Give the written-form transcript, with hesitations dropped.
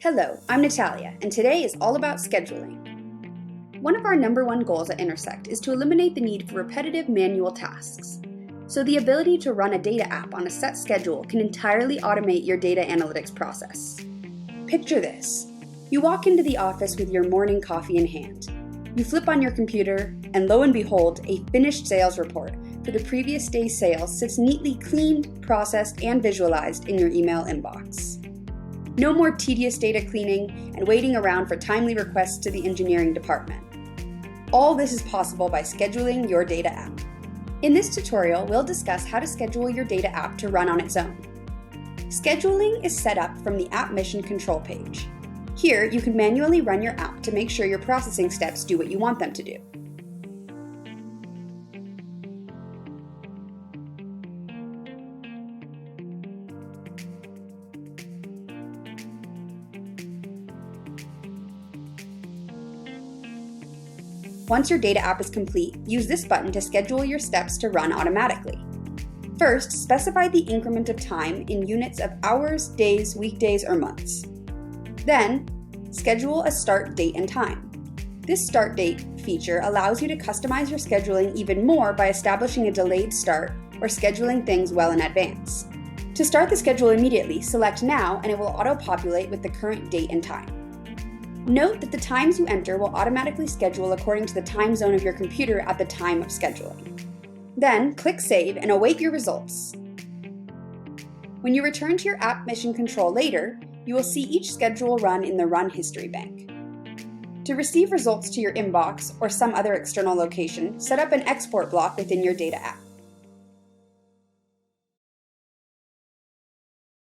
Hello, I'm Natalia, and today is all about scheduling. One of our number one goals at Intersect is to eliminate the need for repetitive manual tasks. So the ability to run a data app on a set schedule can entirely automate your data analytics process. Picture this. You walk into the office with your morning coffee in hand. You flip on your computer, and lo and behold, a finished sales report for the previous day's sales sits neatly cleaned, processed, and visualized in your email inbox. No more tedious data cleaning and waiting around for timely requests to the engineering department. All this is possible by scheduling your data app. In this tutorial, we'll discuss how to schedule your data app to run on its own. Scheduling is set up from the App Mission Control page. Here, you can manually run your app to make sure your processing steps do what you want them to do. Once your data app is complete, use this button to schedule your steps to run automatically. First, specify the increment of time in units of hours, days, weekdays, or months. Then, schedule a start date and time. This start date feature allows you to customize your scheduling even more by establishing a delayed start or scheduling things well in advance. To start the schedule immediately, select Now and it will auto-populate with the current date and time. Note that the times you enter will automatically schedule according to the time zone of your computer at the time of scheduling. Then, click Save and await your results. When you return to your App Mission Control later, you will see each schedule run in the Run History bank. To receive results to your inbox or some other external location, set up an export block within your data app.